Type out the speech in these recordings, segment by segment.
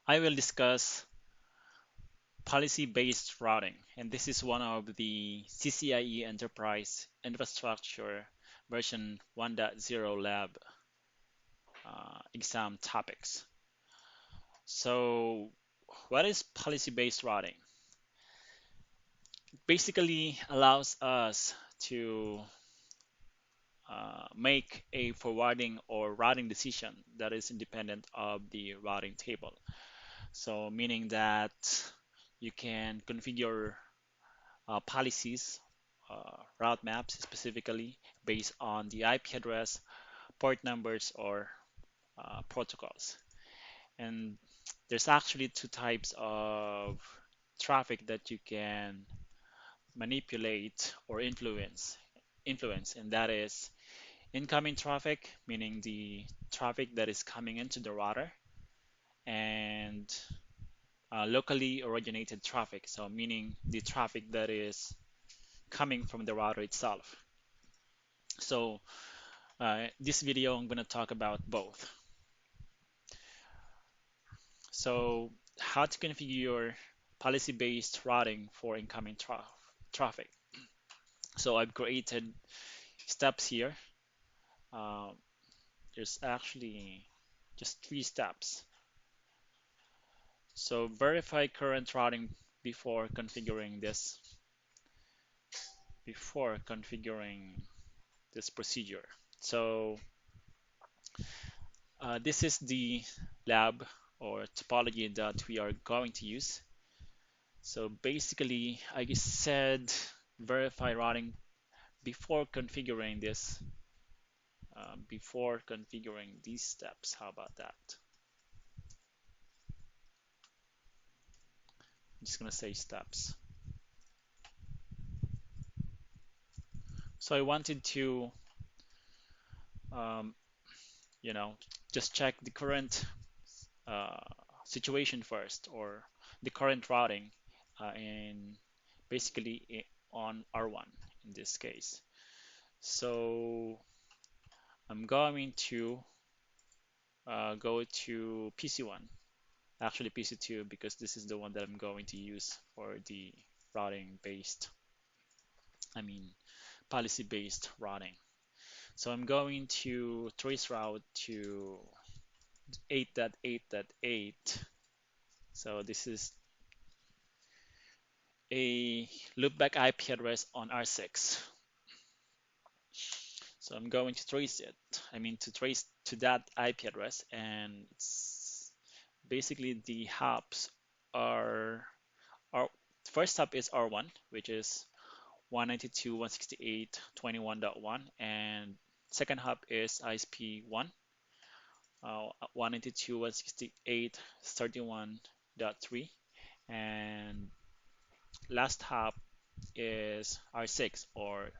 I will discuss policy-based routing, and this is one of the CCIE Enterprise Infrastructure version 1.0 lab exam topics. So, what is policy-based routing? Basically allows us to make a forwarding or routing decision that is independent of the routing table. So meaning that you can configure policies, route maps specifically based on the IP address, port numbers, or protocols. And there's actually two types of traffic that you can manipulate or influence, and that is incoming traffic, meaning the traffic that is coming into the router, and locally originated traffic, so meaning the traffic that is coming from the router itself. So this video I'm going to talk about both. So how to configure policy-based routing for incoming traffic. So I've created steps here. Uh, there's actually just 3 steps. So verify current routing before configuring this procedure. So this is the lab or topology that we are going to use. So basically, I just said verify routing before configuring before configuring these steps. How about that? I'm just gonna say steps. So I wanted to, um, you know, just check the current uh, situation first, or the current routing in basically on R1 in this case. So I'm going to go to PC1, actually PC2, because this is the one that I'm going to use for the routing based, I mean policy based routing. So I'm going to trace route to 8.8.8. So this is a loopback IP address on R6. So I'm going to trace it. I mean to trace to that IP address, and it's basically the hops are our first hop is R1, which is 192.168.21.1, and second hop is ISP1, 192.168.31.3, and last hop is R6 or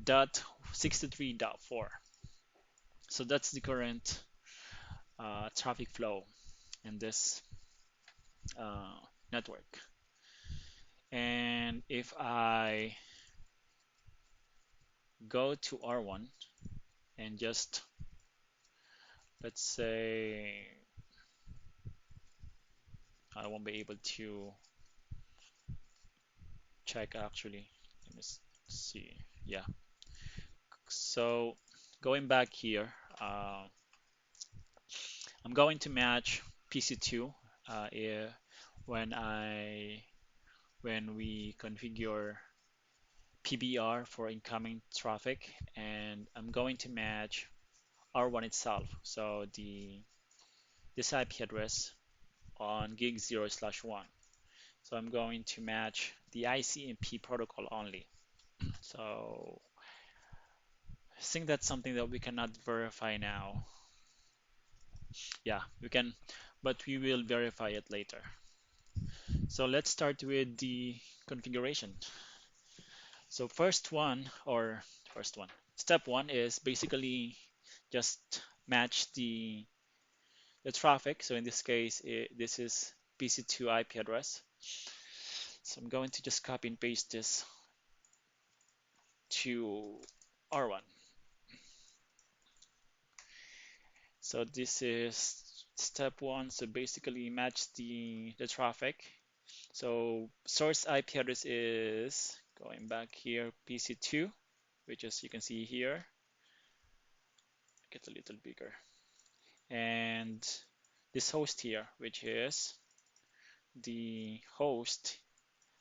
.63.4. So that's the current traffic flow in this uh, network. And if I go to R1 and just, let's say, I won't be able to check actually. Let me see. Yeah. So going back here, I'm going to match PC2 if, when I when we configure PBR for incoming traffic, and I'm going to match R1 itself. So this IP address on gig 0/1. So I'm going to match the ccnp protocol only. So I think that's something that we cannot verify now. Yeah, we can, but we will verify it later. So let's start with the configuration. So first one, step one is basically just match the traffic. So in this case, this is PC2 IP address. So I'm going to just copy and paste this to R1. So this is Step one, so basically match the traffic. So source IP address is going back here, PC2, which as you can see here, get a little bigger. And this host here, which is the host,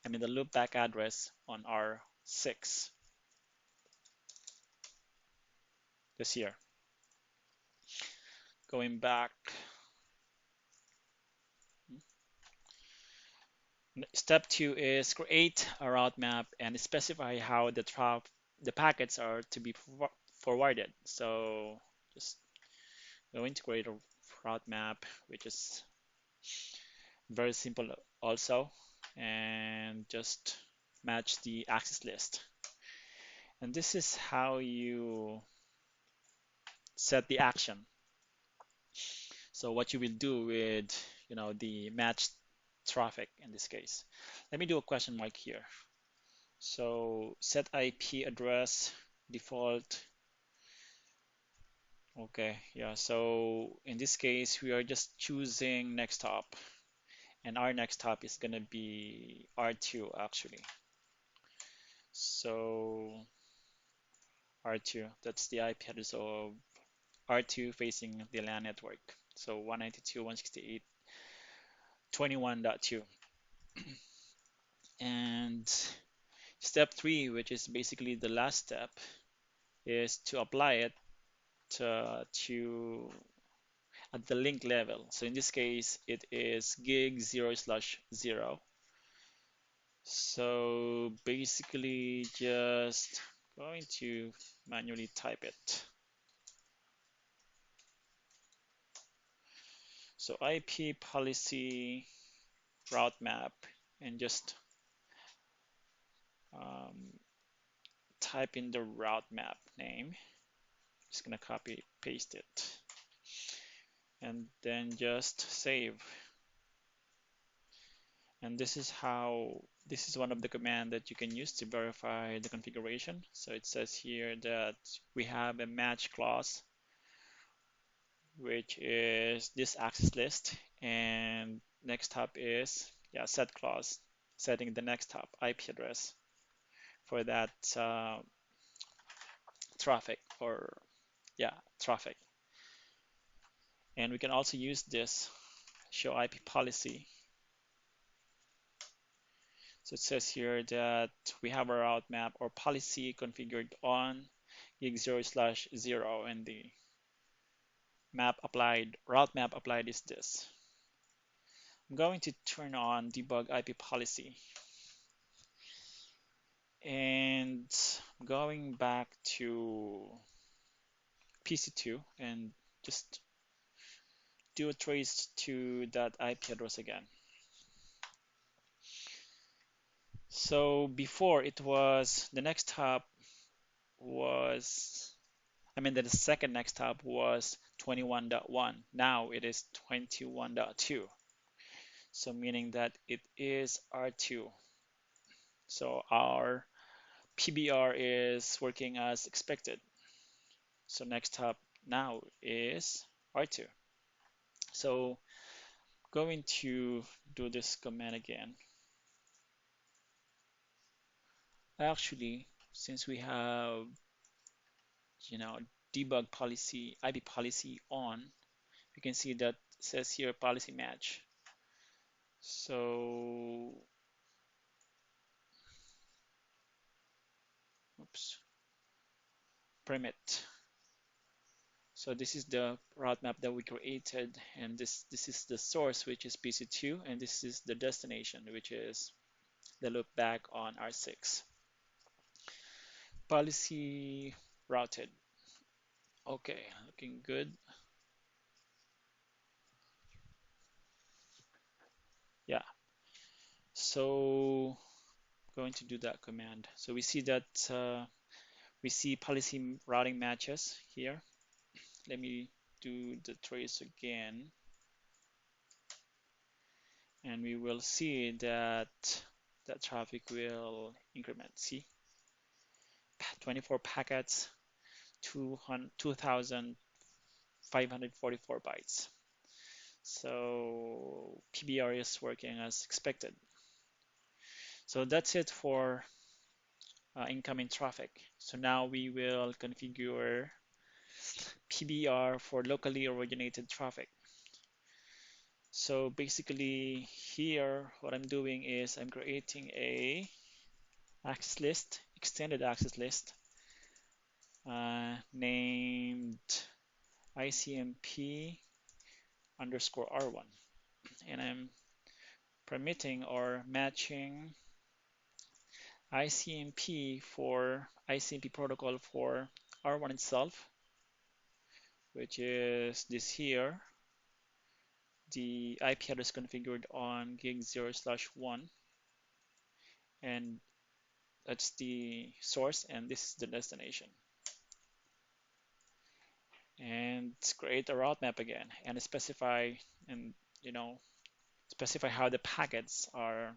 the loopback address on R6, this here. Going back, step two is create a route map and specify how the packets are to be forwarded. So just going to create a route map, which is very simple also, and just match the access list. And this is how you set the action. So what you will do with the matched traffic in this case. Let me do a question mark here. So set IP address default. Okay, yeah. So in this case, we are just choosing next hop, and our next hop is gonna be R2 actually. So R2, that's the IP address of R2 facing the LAN network. So 192.168.21.2. And step three, which is basically the last step, is to apply it to at the link level. So in this case, it is gig 0/0. So basically just going to manually type it. So IP policy route map, and just um, type in the route map name. Just gonna copy paste it and then just save. And this is one of the command that you can use to verify the configuration. So it says here that we have a match clause, which is this access list, and next hop is set clause, setting the next hop IP address for that traffic, or traffic. And we can also use this show IP policy. So it says here that we have our route map or policy configured on gig 0/0, and the route map applied is this. I'm going to turn on debug IP policy, and I'm going back to PC2 and just do a trace to that IP address again. So before it was the next hop was, the second next hop was 21.1. Now it is 21.2. So meaning that it is R2. So our PBR is working as expected. So next hop now is R2. So going to do this command again. Actually, since we have debug policy, IP policy on, you can see that it says here policy match. So oops, permit. So this is the route map that we created, and this is the source, which is PC2, and this is the destination, which is the loop back on R6. Policy routed. Okay, looking good. Yeah. So going to do that command. So we see that we see policy routing matches here. Let me do the trace again, and we will see that that traffic will increment. See, 24 packets, 2,544 bytes. So PBR is working as expected. So that's it for incoming traffic. So now we will configure PBR for locally originated traffic. So basically here, what I'm doing is I'm creating a access list, extended access list, named icnp underscore R1. And I'm permitting or matching ICMP protocol for R1 itself, which is this here. The IP address configured on gig 0/1, and that's the source, and this is the destination. And create a route map again, and specify and specify how the packets are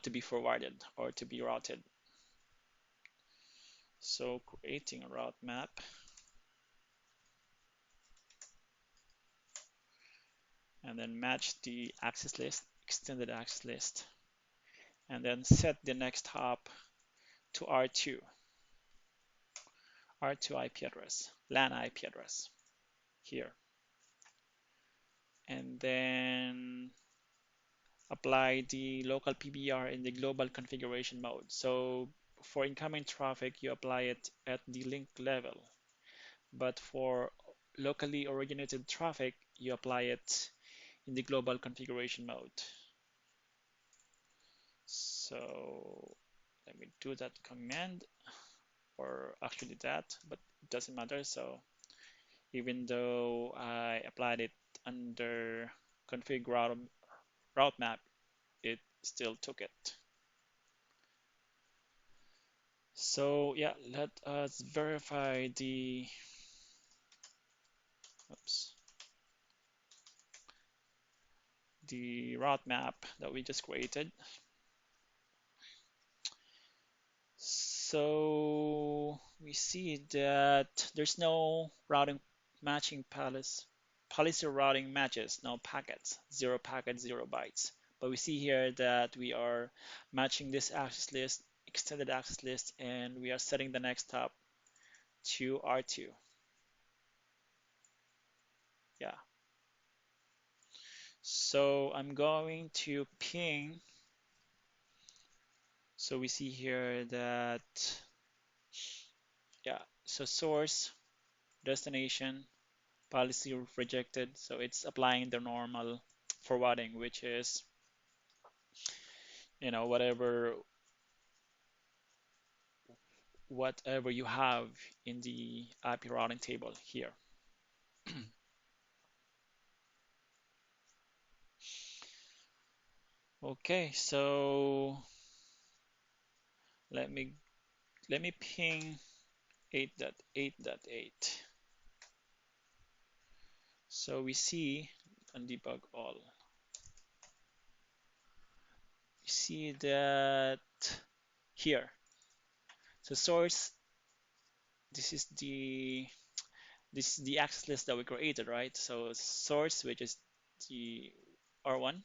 to be forwarded or to be routed. So creating a route map, and then match the access list, extended access list, and then set the next hop to R2 IP address, LAN IP address here, and then apply the local PBR in the global configuration mode. So for incoming traffic, you apply it at the link level, but for locally originated traffic, you apply it in the global configuration mode. So let me do that command, or actually that, but it doesn't matter. So even though I applied it under config route map, it still took it. So yeah, let us verify the route map that we just created. So we see that there's no routing matching policy routing matches, no packets, 0 packets, 0 bytes. But we see here that we are matching this access list, extended access list, and we are setting the next hop to R2. Yeah. So I'm going to ping. So we see here that, yeah, so source, destination, policy rejected. So it's applying the normal forwarding, which is, whatever you have in the IP routing table here. Okay, so let me ping 8.8.8. So we see undebug all. We see that here. So source, this is the access list that we created, right? So source, which is the R1,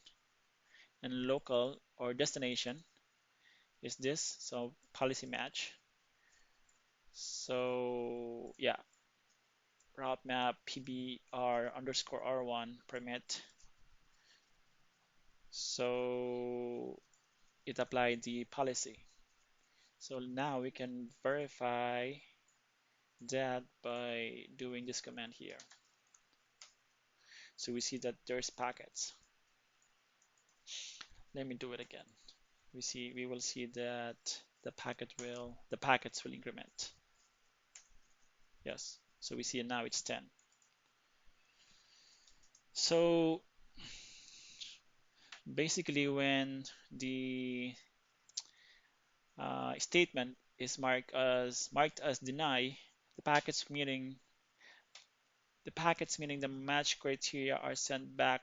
and local or destination is this. So policy match. So yeah, route map PBR underscore R1 permit. So it applied the policy. So now we can verify that by doing this command here. So we see that there's packets. Let me do it again. We will see that the packets will increment. Yes. So we see now it's 10. So basically, when the statement is marked as deny, the packets meaning the match criteria are sent back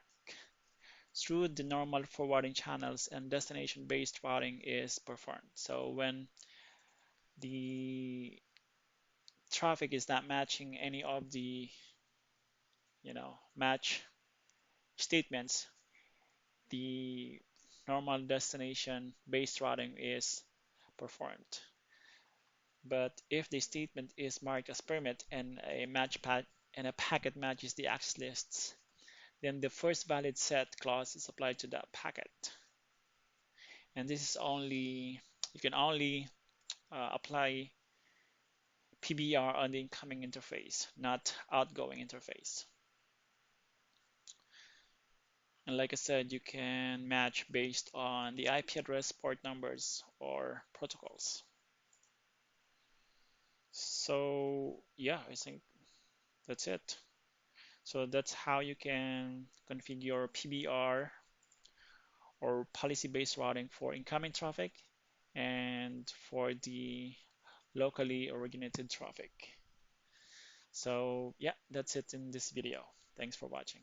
through the normal forwarding channels, and destination-based routing is performed. So when the traffic is not matching any of the match statements, the normal destination based routing is performed. But if the statement is marked as permit and a packet matches the access lists, then the first valid set clause is applied to that packet. And this is only you can only apply PBR on the incoming interface, not outgoing interface. And like I said, you can match based on the IP address, port numbers, or protocols. So yeah, I think that's it. So that's how you can configure PBR or policy-based routing for incoming traffic and for the locally originated traffic. So yeah, that's it in this video. Thanks for watching.